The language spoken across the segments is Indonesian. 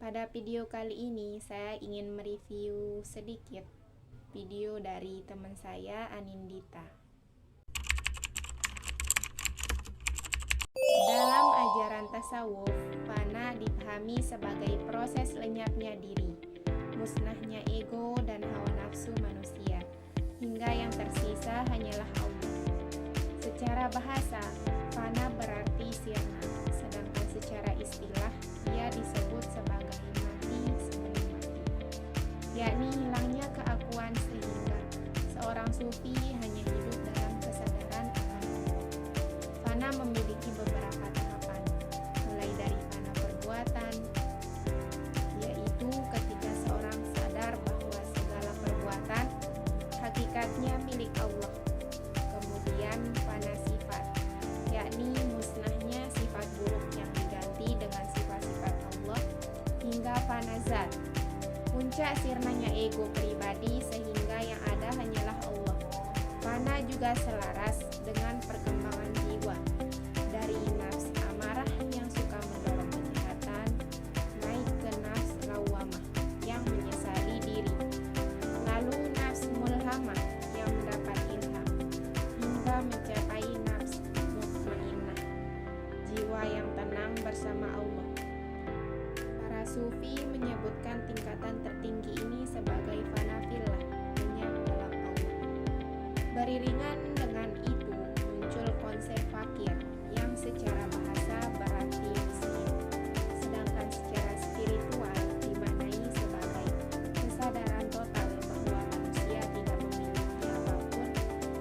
Pada video kali ini saya ingin mereview sedikit video dari teman saya Anindita. Dalam ajaran tasawuf, fana dipahami sebagai proses lenyapnya diri, musnahnya ego dan hawa nafsu manusia, hingga yang tersisa hanyalah Allah. Secara bahasa, fana berarti sirna, sedangkan secara istilah ia disebut sebagai mati sebelum mati, yakni hilangnya keakuan sehingga seorang sufi hanya hidup dalam kesadaran akan Allah. Fana memiliki beberapa tahapan, mulai dari fana perbuatan, yaitu ketika seorang sadar bahwa segala perbuatan hakikatnya milik Allah. Kemudian fana sifat, yakni musnahnya sifat buruk yang diganti dengan sifat-sifat Allah, hingga fana zat, puncak sirnanya ego pribadi sehingga yang ada hanyalah Allah. Fana juga selaras dengan perkembangan jiwa, dari nafs amarah yang suka mendorong kejahatan, naik ke nafs lawamah yang menyesali diri, lalu nafs mulhamah yang mendapat ilham, hingga mencapai nafs mutmainnah, jiwa yang tenang bersama Allah. Para sufi menyebutkan tingkatan tertinggi ini sebagai fana fillah, lenyap dalam Allah. Beriringan dengan itu muncul konsep fakir yang secara bahasa berarti miskin, sedangkan secara spiritual dimaknai sebagai kesadaran total bahwa manusia tidak memiliki apapun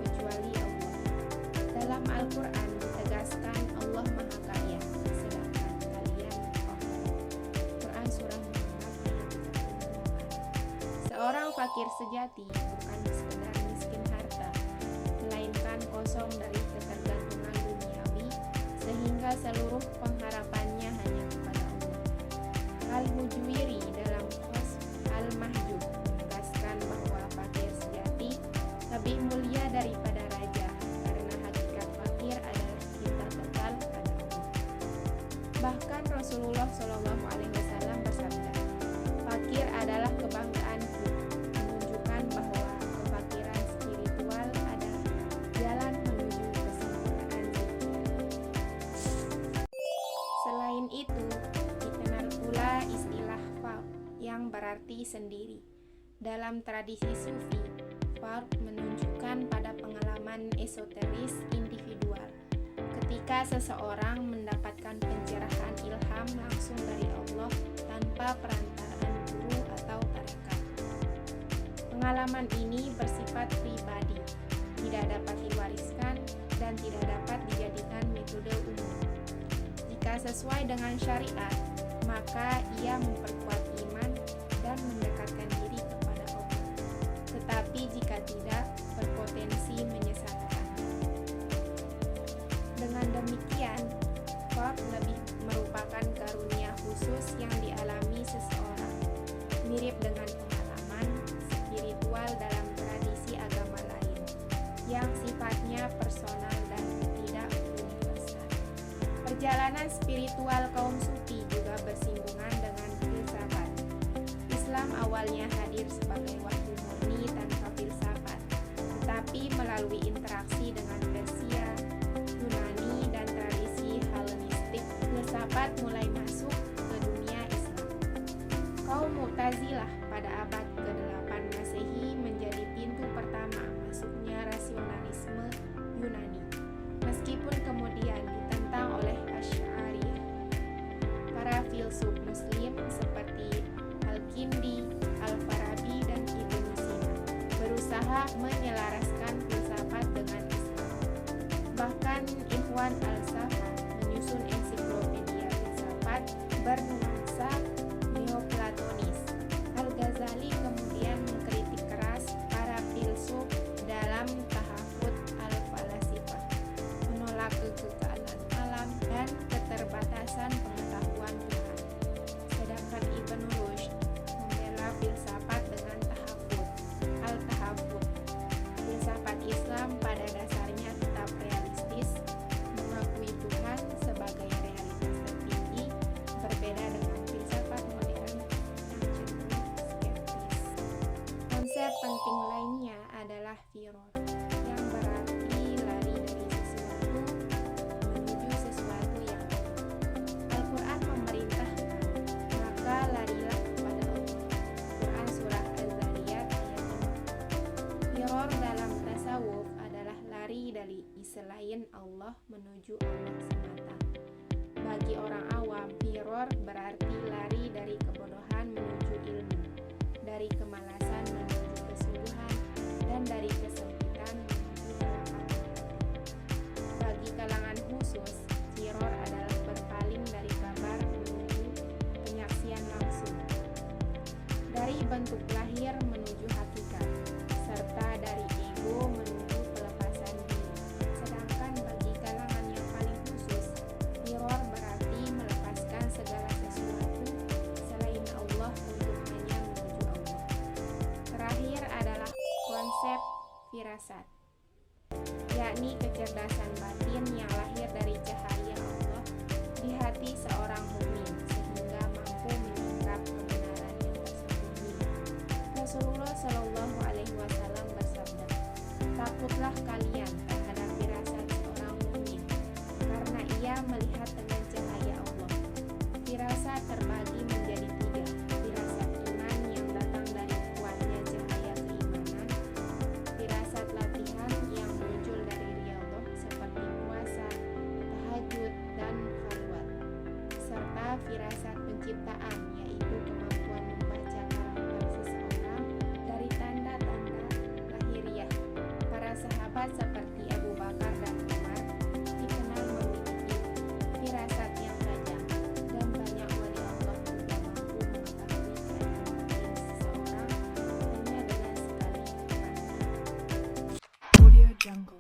kecuali Allah. Dalam Al-Quran ditegaskan Allah Maha Kaya, sedangkan kalian fakir. Quran Surah Muhammad ayat 38. Seorang fakir sejati bukan sekedar miskin harta, melainkan kosong dari ketergantungan duniawi, sehingga seluruh pengharapannya hanya kepada Allah. Al-Hujwiri dalam Qasf Al-Mahjub menegaskan bahwa fakir sejati lebih mulia daripada raja, karena hakikat fakir adalah cinta total pada Allah. Bahkan Rasulullah SAW bersabda, "Fakir adalah kebanggaanku," menunjukkan bahwa kefakiran spiritual adalah jalan menuju kesempurnaan zikir. Selain itu, dikenal pula istilah fard yang berarti sendiri. Dalam tradisi sufi, fard menunjukkan pada pengalaman esoteris individual, ketika seseorang mendapatkan pencerahan ilham langsung dari Allah tanpa perantaraan guru atau tarekat. Pengalaman ini bersifat pribadi, tidak dapat diwariskan dan tidak dapat dijadikan metode umum. Jika sesuai dengan syariat, maka ia memperkuat iman dan mendekatkan diri kepada Allah. Tetapi jika tidak, berpotensi menyesatkan. Dengan demikian, fard lebih merupakan karunia khusus yang dialami seseorang, mirip dengan pengalaman spiritual dalam tradisi agama lain, yang sifatnya personal dan tidak universal. Perjalanan spiritual kaum sufi juga bersinggungan dengan filsafat. Islam awalnya hadir sebagai wahyu murni tanpa filsafat, tetapi melalui interaksi dengan Persia, Yunani, dan tradisi Helenistik, filsafat mulai masuk ke dunia Islam. Kaum Mu'tazilah pada abad ke-8 Masehi menjadi pintu pertama masuknya rasionalisme Yunani, meskipun kemudian ditentang oleh Asy'ariyah. Para filsuf Muslim seperti Al-Kindi, Al-Farabi, dan Ibnu Sina berusaha menyelaraskan filsafat dengan Islam. Bahkan Ikhwan al-Safa menyusun ensiklopedia filsafat bernuansa neoplatonis. Al-Ghazali kemudian mengkritik keras para filsuf dalam Tahafut al-Falasifah, menolak kekekalan alam dan keterbatasan pengetahuan Tuhan. Sedangkan Ibn Rushd membela filsafat dengan tahafut, al-tahafut. Filsafat Islam pada dasarnya tetap realistis, mengakui Tuhan sebagai realitas tertinggi, berbeda dengan Allah menuju Allah semata. Bagi orang awam, firor berarti lari dari kebodohan menuju ilmu, dari kemalasan menuju kesungguhan, dan dari kesempitan menuju kelapangan. Bagi kalangan khusus, firor adalah berpaling dari kabar menuju penyaksian langsung, dari bentuk lahir menuju hakikat, serta dari ego menuju pelepasan diri. Sedangkan bagi kalangan yang paling khusus, firor berarti melepaskan segala sesuatu selain Allah untuk hanya menuju Allah. Terakhir adalah konsep firasat, yakni kecerdasan batin yang lahir dari cahaya Allah di hati seorang mukmin sehingga mampu menyingkap kebenaran yang tersembunyi. Rasulullah Shallallahu Alaihi Wasallam bersabda, "Takutlah kalian terhadap firasat seorang mukmin, karena ia melihat dengan cahaya Allah." Firasat terbagi menjadi 3. Firasat iman yang datang dari kuatnya cahaya keimanan, firasat latihan yang muncul dari riyadhah seperti puasa, tahajud, dan khalwat, serta firasat penciptaan yaitu kemampuan membaca karakter seseorang dari tanda-tanda lahiriah. Para sahabat seperti Abu Bakar dan Umar dikenal memiliki firasat yang tajam, dan banyak wali Allah juga mampu mengetahui keadaan batin seseorang hanya dengan sekali memandang. Audio Jungle.